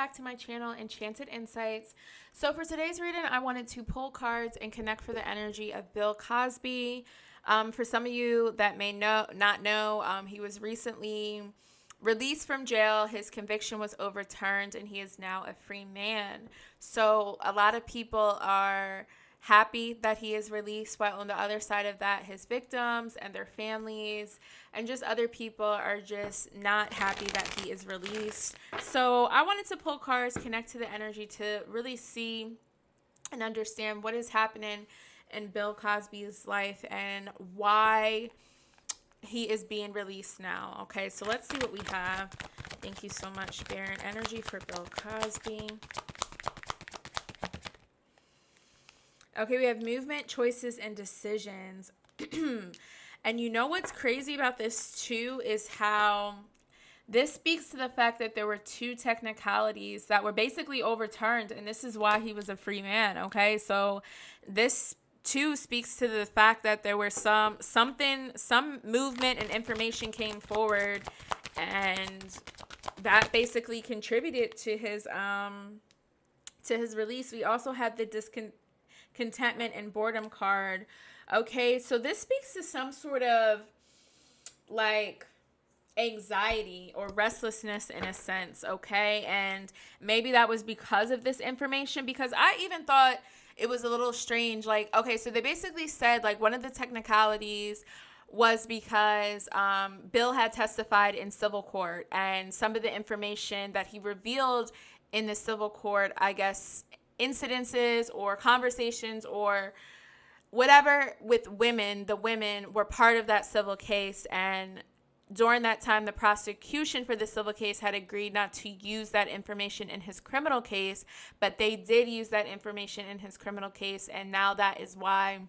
back to my channel, Enchanted Insights. So for today's reading, I wanted to pull cards and connect for the energy of Bill Cosby. For some of you that may not know, he was recently released from jail. His conviction was overturned and he is now a free man. So a lot of people are happy that he is released, while on the other side of that, his victims and their families and just other people are just not happy that he is released. So I wanted to pull cards, connect to the energy to really see and understand what is happening in Bill Cosby's life and why he is being released now. Okay, so let's see what we have. Thank you so much, Spirit Energy, for Bill Cosby. Okay, we have movement, choices, and decisions. And you know what's crazy about this too is how this speaks to the fact that there were two technicalities that were basically overturned, and this is why he was a free man. Okay, so this too speaks to the fact that there were some movement and information came forward, and that basically contributed to his release. We also have the contentment and boredom card. Okay, so this speaks to some sort of like anxiety or restlessness in a sense. Okay, and maybe that was because of this information, because I even thought it was a little strange. Like, okay, so they basically said like one of the technicalities was because Bill had testified in civil court, and some of the information that he revealed in the civil court, I guess, incidences or conversations or whatever with women, the women were part of that civil case. And during that time, the prosecution for the civil case had agreed not to use that information in his criminal case, but they did use that information in his criminal case. And now that is why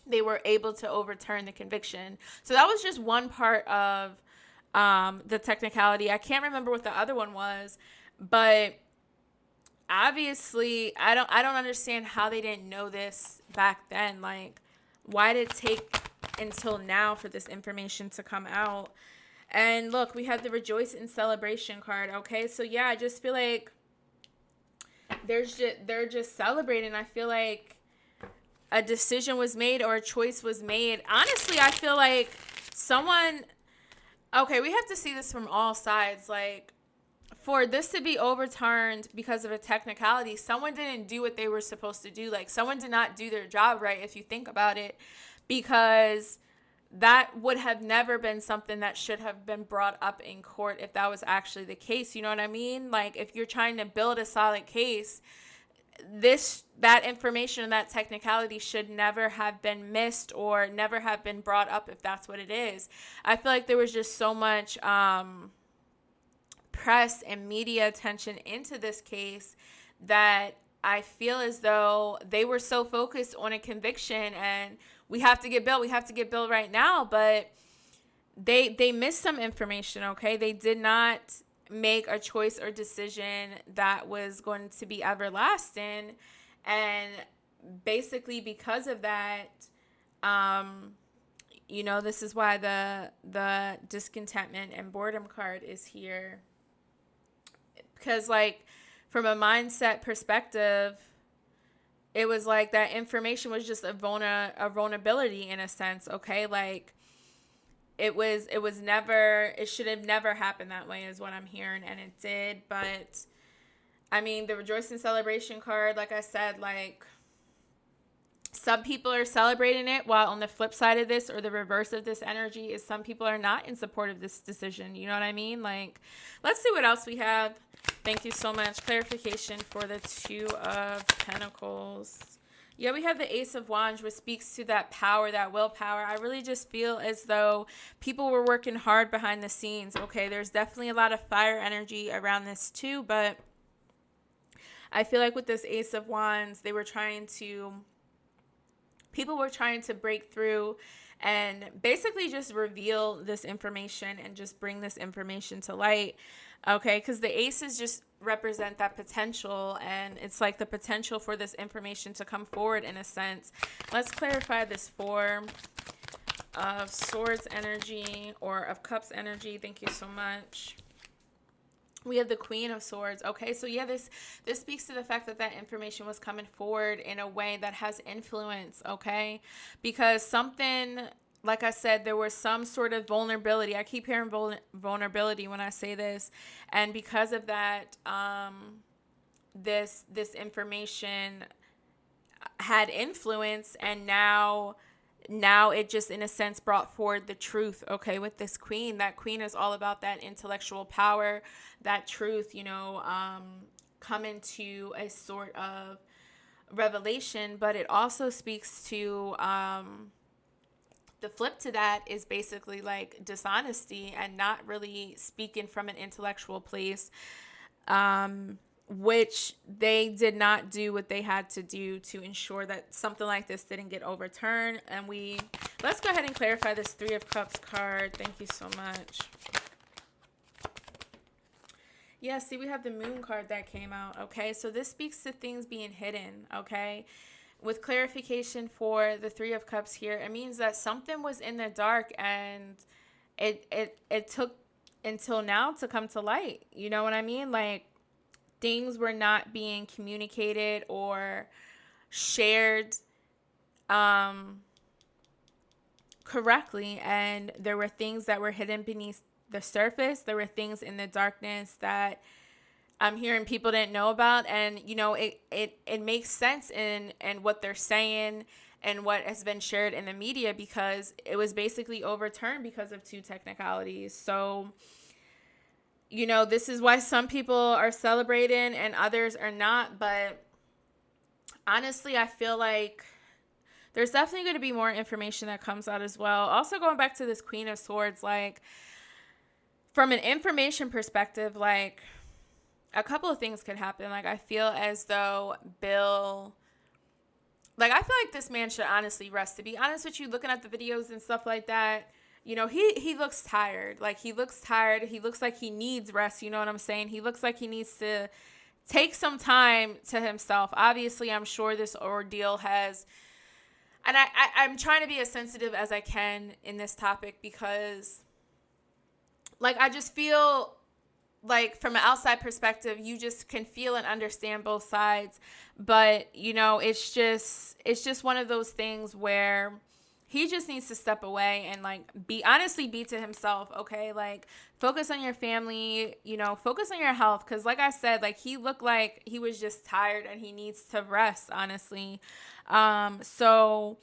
they were able to overturn the conviction. So that was just one part of the technicality. I can't remember what the other one was, but obviously, I don't understand how they didn't know this back then. Like, why did it take until now for this information to come out? And look, we have the Rejoice in Celebration card. Okay, so yeah, I just feel like they're just celebrating. I feel like a decision was made or a choice was made. Honestly, I feel like someone. Okay, we have to see this from all sides. Like, for this to be overturned because of a technicality, someone didn't do what they were supposed to do. Like, someone did not do their job right, if you think about it, because that would have never been something that should have been brought up in court if that was actually the case. You know what I mean? Like, if you're trying to build a solid case, that information and that technicality should never have been missed or never have been brought up if that's what it is. I feel like there was just so much press and media attention into this case that I feel as though they were so focused on a conviction and we have to get Bill right now, but they missed some information. Okay, they did not make a choice or decision that was going to be everlasting, and basically because of that, this is why the discontentment and boredom card is here. Because, like, from a mindset perspective, it was like that information was just a vulnerability in a sense, okay? Like, it should have never happened that way is what I'm hearing, and it did. But, I mean, the Rejoice in Celebration card, like I said, like, some people are celebrating it, while on the flip side of this, or the reverse of this energy, is some people are not in support of this decision. You know what I mean? Like, let's see what else we have. Thank you so much. Clarification for the Two of Pentacles. Yeah, we have the Ace of Wands, which speaks to that power, that willpower. I really just feel as though people were working hard behind the scenes. Okay, there's definitely a lot of fire energy around this too, but I feel like with this Ace of Wands, people were trying to break through and basically just reveal this information and just bring this information to light. Okay, because the aces just represent that potential, and it's like the potential for this information to come forward in a sense. Let's clarify this Four of Swords energy, or of Cups energy. Thank you so much. We have the Queen of Swords. Okay, so yeah, this speaks to the fact that that information was coming forward in a way that has influence. Okay, because something, like I said, there was some sort of vulnerability. I keep hearing vulnerability when I say this, and because of that, this information had influence, and now it just in a sense brought forward the truth. Okay, with this queen, that queen is all about that intellectual power, that truth, coming to a sort of revelation. But it also speaks to the flip to that is basically like dishonesty and not really speaking from an intellectual place, which they did not do what they had to do to ensure that something like this didn't get overturned. And let's go ahead and clarify this Three of Cups card. Thank you so much. Yeah, see, we have the Moon card that came out. Okay, so this speaks to things being hidden. Okay, with clarification for the Three of Cups here, it means that something was in the dark, and it took until now to come to light. You know what I mean? Like, things were not being communicated or shared correctly, and there were things that were hidden beneath the surface. There were things in the darkness that I'm hearing people didn't know about, and it makes sense in what they're saying and what has been shared in the media, because it was basically overturned because of two technicalities. So this is why some people are celebrating and others are not. But honestly, I feel like there's definitely going to be more information that comes out as well. Also, going back to this Queen of Swords, like, from an information perspective, like, a couple of things could happen. Like, I feel as though Bill, like, I feel like this man should honestly rest. To be honest with you, looking at the videos and stuff like that, he looks tired. Like, he looks tired. He looks like he needs rest. You know what I'm saying? He looks like he needs to take some time to himself. Obviously, I'm sure this ordeal has, and I'm trying to be as sensitive as I can in this topic, because, like, I just feel like, from an outside perspective, you just can feel and understand both sides. But, it's just one of those things where he just needs to step away and, like, be to himself. Okay, like, focus on your family, focus on your health, because, like I said, like, he looked like he was just tired and he needs to rest, honestly. So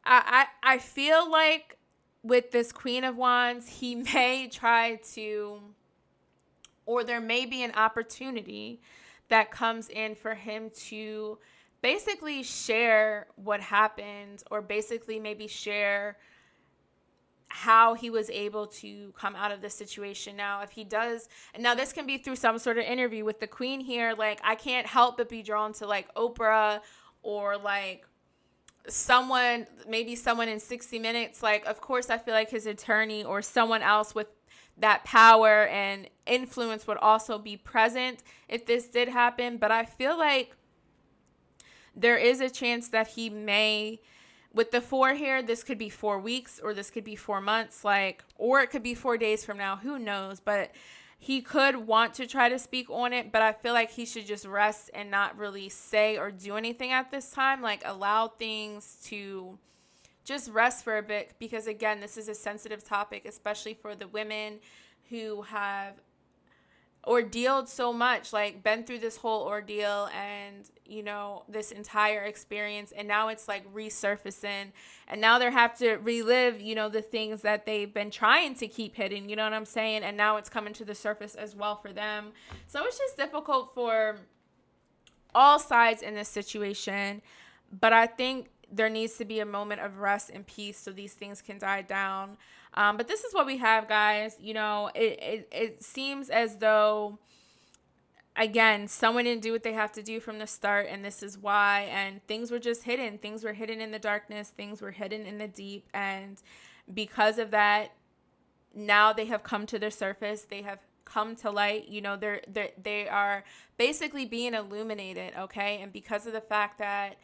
I feel like with this Queen of Wands, he may try to, or there may be an opportunity that comes in for him to basically share what happened, or basically maybe share how he was able to come out of this situation. Now, if he does, and now this can be through some sort of interview with the Queen here, like, I can't help but be drawn to, like, Oprah, or, like, maybe someone in 60 Minutes. Like, of course, I feel like his attorney or someone else with that power and influence would also be present if this did happen. But I feel like there is a chance that he may, with the 4 here, this could be 4 weeks, or this could be 4 months, like, or it could be 4 days from now, who knows. But he could want to try to speak on it, but I feel like he should just rest and not really say or do anything at this time. Like, allow things to just rest for a bit, because, again, this is a sensitive topic, especially for the women who have ordealed so much, like, been through this whole ordeal and, this entire experience, and now it's, like, resurfacing, and now they have to relive, the things that they've been trying to keep hidden, you know what I'm saying? And now it's coming to the surface as well for them. So it's just difficult for all sides in this situation, but I think there needs to be a moment of rest and peace so these things can die down. But this is what we have, guys. It seems as though, again, someone didn't do what they have to do from the start, and this is why. And things were just hidden. Things were hidden in the darkness. Things were hidden in the deep. And because of that, now they have come to the surface. They have come to light. They are basically being illuminated, okay? And because of the fact that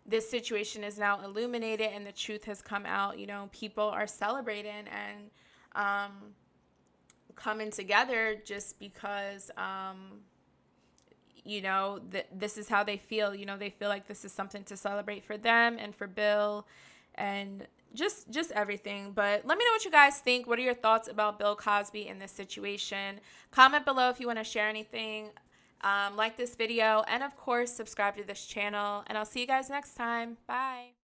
this situation is now illuminated and the truth has come out, people are celebrating and coming together just because, this is how they feel. They feel like this is something to celebrate for them and for Bill and just everything. But let me know what you guys think. What are your thoughts about Bill Cosby in this situation? Comment below if you want to share anything. Like this video, and of course, subscribe to this channel. And I'll see you guys next time. Bye.